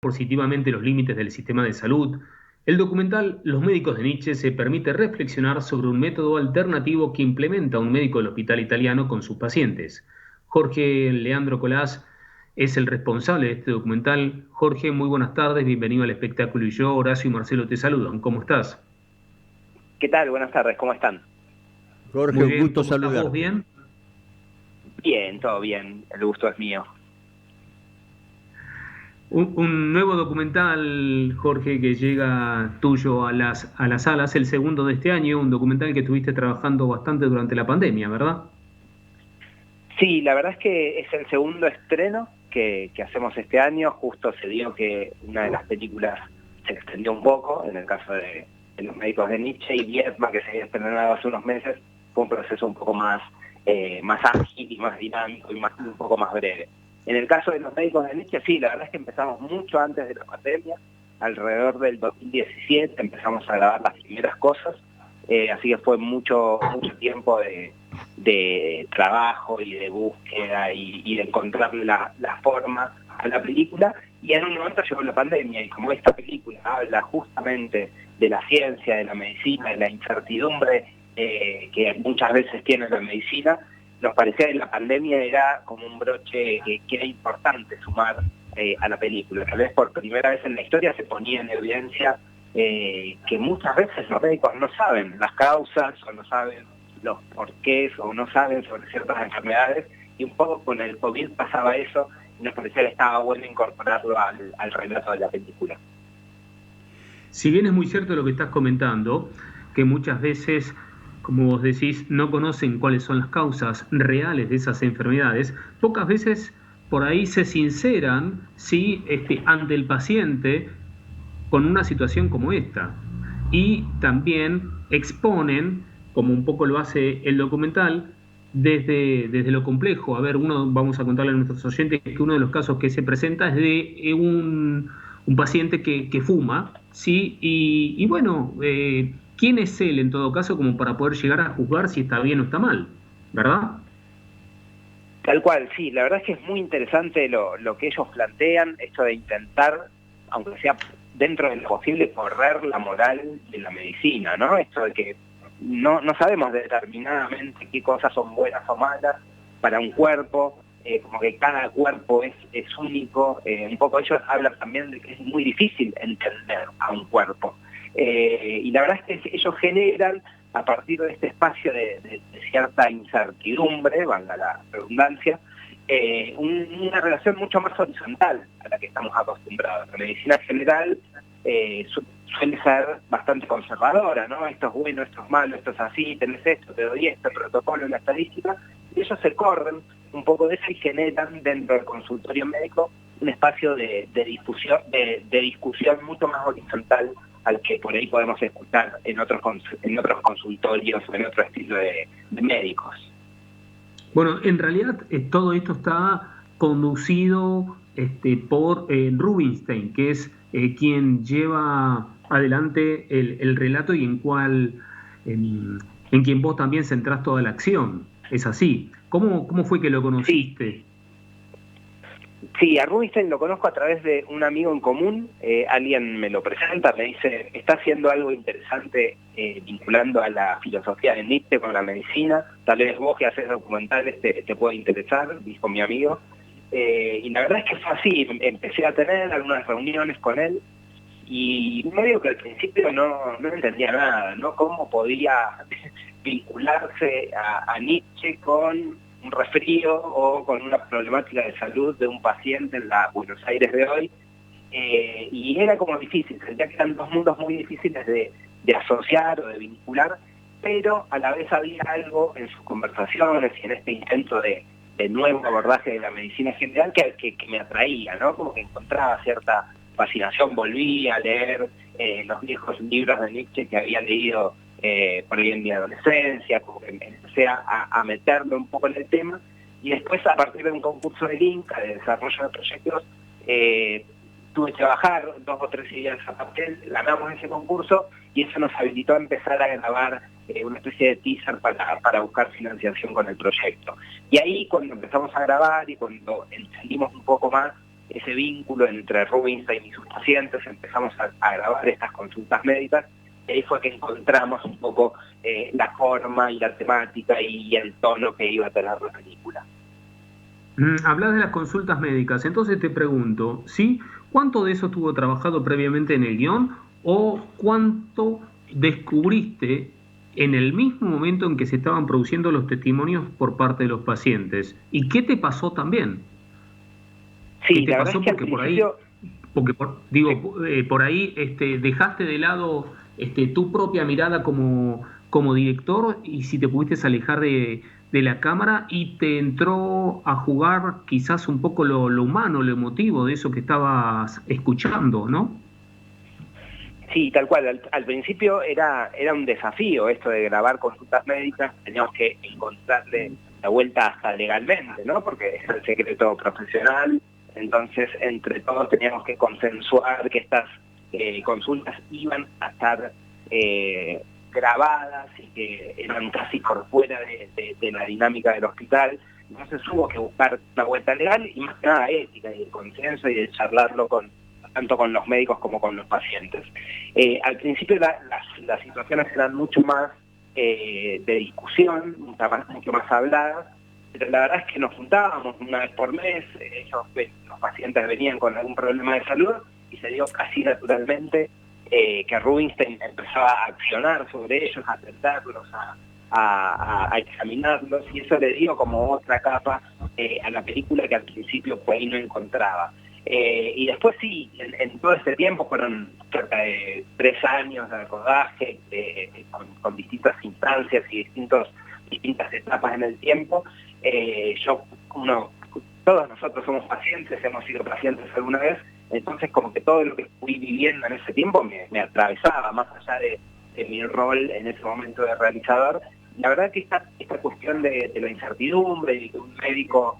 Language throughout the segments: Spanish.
positivamente los límites del sistema de salud, el documental Los médicos de Nietzsche se permite reflexionar sobre un método alternativo que implementa un médico del hospital italiano con sus pacientes. Jorge Leandro Colás es el responsable de este documental. Jorge, muy buenas tardes, bienvenido al espectáculo y yo, Horacio y Marcelo te saludan. ¿Cómo estás? ¿Qué tal? Buenas tardes, ¿cómo están? Jorge, Muy un bien, gusto ¿cómo estás vos? saludarte. ¿Bien? Bien, todo bien, el gusto es mío. Un nuevo documental, Jorge, que llega tuyo a las salas, el segundo de este año, un documental que estuviste trabajando bastante durante la pandemia, ¿verdad? Sí, la verdad es que es el segundo estreno que hacemos este año. Justo se dio que una de las películas se extendió un poco, en el caso de Los médicos de Nietzsche, y Vietma, que se había estrenado hace unos meses, fue un proceso un poco más ágil y más dinámico y un poco más breve. En el caso de Los médicos de Nietzsche, sí, la verdad es que empezamos mucho antes de la pandemia, alrededor del 2017 empezamos a grabar las primeras cosas, así que fue mucho tiempo de trabajo y de búsqueda y de encontrar la forma a la película, y en un momento llegó la pandemia, y como esta película habla justamente de la ciencia, de la medicina, de la incertidumbre que muchas veces tiene la medicina, nos parecía que la pandemia era como un broche que era importante sumar a la película. Tal vez por primera vez en la historia se ponía en evidencia que muchas veces los médicos no saben las causas o no saben los porqués o no saben sobre ciertas enfermedades, y un poco con el COVID pasaba eso, y nos parecía que estaba bueno incorporarlo al relato de la película. Si bien es muy cierto lo que estás comentando, que muchas veces, como vos decís, no conocen cuáles son las causas reales de esas enfermedades, pocas veces por ahí se sinceran, ¿sí? Ante el paciente con una situación como esta. Y también exponen, como un poco lo hace el documental, desde lo complejo. A ver, vamos a contarle a nuestros oyentes que uno de los casos que se presenta es de un paciente que fuma, ¿sí? Y bueno, ¿quién es él en todo caso como para poder llegar a juzgar si está bien o está mal? ¿Verdad? Tal cual, sí, la verdad es que es muy interesante lo que ellos plantean, esto de intentar, aunque sea dentro de lo posible, correr la moral de la medicina, ¿no? Esto de que no sabemos determinadamente qué cosas son buenas o malas para un cuerpo, como que cada cuerpo es único. Un poco ellos hablan también de que es muy difícil entender a un cuerpo. Y la verdad es que ellos generan, a partir de este espacio de cierta incertidumbre, valga la redundancia, una relación mucho más horizontal a la que estamos acostumbrados. La medicina general suele ser bastante conservadora, ¿no? Esto es bueno, esto es malo, esto es así, tenés esto, te doy esto, el protocolo, la estadística, y ellos se corren un poco de eso y generan dentro del consultorio médico un espacio de discusión mucho más horizontal al que por ahí podemos escuchar en otros consultorios o en otro estilo de médicos. Bueno, en realidad todo esto está conducido por Rubinstein, que es quien lleva adelante el relato y en quien vos también centrás toda la acción. Es así. ¿Cómo fue que lo Sí, conociste? sí, a Rubinstein lo conozco a través de un amigo en común. Alguien me lo presenta, me dice, está haciendo algo interesante vinculando a la filosofía de Nietzsche con la medicina, tal vez vos que haces documentales te puede interesar, dijo mi amigo. Y la verdad es que fue así, empecé a tener algunas reuniones con él, y medio que al principio no entendía nada, ¿no? Cómo podía vincularse a Nietzsche con un resfrío o con una problemática de salud de un paciente en la Buenos Aires de hoy. Y era como difícil, sentía que eran dos mundos muy difíciles de asociar o de vincular, pero a la vez había algo en sus conversaciones y en este intento de nuevo abordaje de la medicina general que me atraía, ¿no? Como que encontraba cierta fascinación, volví a leer los viejos libros de Nietzsche que había leído por ahí en mi adolescencia, como que empecé a meterme un poco en el tema, y después a partir de un concurso del Inca de desarrollo de proyectos, tuve que bajar 2 o 3 ideas a papel, ganamos ese concurso y eso nos habilitó a empezar a grabar una especie de teaser para buscar financiación con el proyecto. Y ahí cuando empezamos a grabar y cuando entendimos un poco más ese vínculo entre Rubinstein y sus pacientes, empezamos a grabar estas consultas médicas, y ahí fue que encontramos un poco la forma y la temática y el tono que iba a tener la película. Hablas de las consultas médicas, entonces te pregunto, ¿sí? ¿Cuánto de eso estuvo trabajado previamente en el guión o cuánto descubriste en el mismo momento en que se estaban produciendo los testimonios por parte de los pacientes? ¿Y qué te pasó también? Sí, ¿Qué te la pasó? verdad es que al principio... Por ahí dejaste de lado tu propia mirada como director y si te pudiste alejar de la cámara y te entró a jugar quizás un poco lo humano, lo emotivo de eso que estabas escuchando, ¿no? Sí, tal cual. Al principio era un desafío esto de grabar consultas médicas, teníamos que encontrarle la vuelta hasta legalmente, ¿no? Porque es el secreto profesional, entonces entre todos teníamos que consensuar que estas consultas iban a estar grabadas y que eran casi por fuera de la dinámica del hospital. Entonces hubo que buscar una vuelta legal y más que nada ética y de consenso y de charlarlo tanto con los médicos como con los pacientes. Al principio las situaciones eran mucho más de discusión, mucho más habladas, pero la verdad es que nos juntábamos una vez por mes, los pacientes venían con algún problema de salud y se dio casi naturalmente que Rubinstein empezaba a accionar sobre ellos, a atenderlos, a examinarlos, y eso le dio como otra capa a la película que al principio por ahí no encontraba. Y después sí, en todo este tiempo fueron cerca de 3 años de rodaje, con distintas instancias y distintas etapas en el tiempo. Todos nosotros somos pacientes, hemos sido pacientes alguna vez, entonces como que todo lo que fui viviendo en ese tiempo me atravesaba, más allá de mi rol en ese momento de realizador. La verdad que esta cuestión de la incertidumbre y que un médico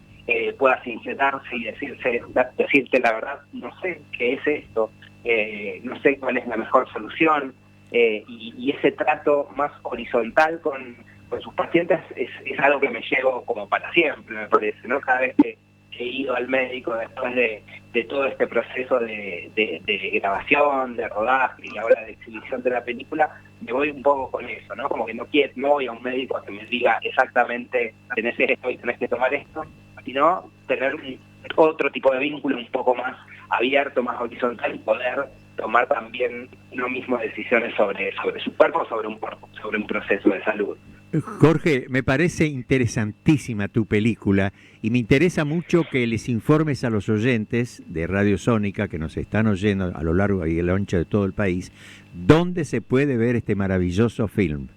pueda sincerarse y decirte la verdad, no sé qué es esto, no sé cuál es la mejor solución, y ese trato más horizontal con sus pacientes es algo que me llevo como para siempre, me parece, ¿no? Cada vez que he ido al médico después de todo este proceso de grabación, de rodaje y ahora de exhibición de la película, me voy un poco con eso, ¿no? Como que no voy a un médico a que me diga exactamente tenés esto y tenés que tomar esto, sino tener otro tipo de vínculo un poco más abierto, más horizontal y poder tomar también uno mismo decisiones sobre su cuerpo, sobre un proceso de salud. Jorge, me parece interesantísima tu película y me interesa mucho que les informes a los oyentes de Radio Sónica que nos están oyendo a lo largo y a lo ancho de todo el país, dónde se puede ver este maravilloso film.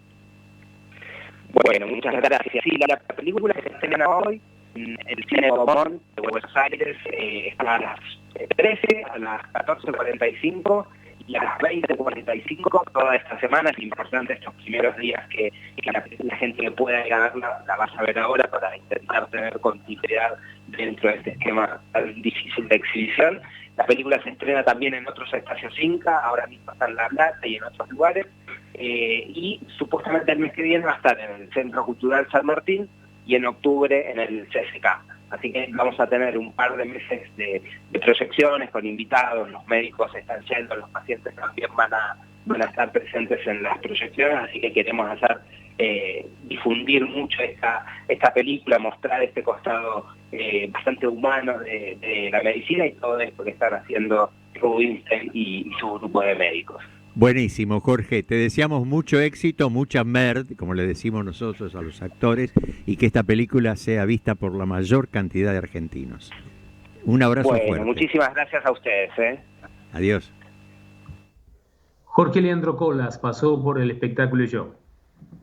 Bueno, muchas gracias. Sí, la película se estrena hoy en el Cine Gaumont de Buenos Aires, está a las 13, a las 14:45 y a las 20:45 toda esta semana. Es importante estos primeros días que la gente que pueda ir a verla la vaya a ver ahora para intentar tener continuidad dentro de este esquema tan difícil de exhibición. La película se estrena también en otros espacios Inca, ahora mismo está en La Plata y en otros lugares, y supuestamente el mes que viene va a estar en el Centro Cultural San Martín y en octubre en el CSK. Así que vamos a tener un par de meses de proyecciones con invitados, los médicos están yendo, los pacientes también van a estar presentes en las proyecciones, así que queremos difundir mucho esta película, mostrar este costado bastante humano de la medicina y todo esto que están haciendo Rubinstein y su grupo de médicos. Buenísimo, Jorge. Te deseamos mucho éxito, mucha merd, como le decimos nosotros a los actores, y que esta película sea vista por la mayor cantidad de argentinos. Un abrazo fuerte. Muchísimas gracias a ustedes. Adiós. Jorge Leandro Colas pasó por El Espectáculo y Yo.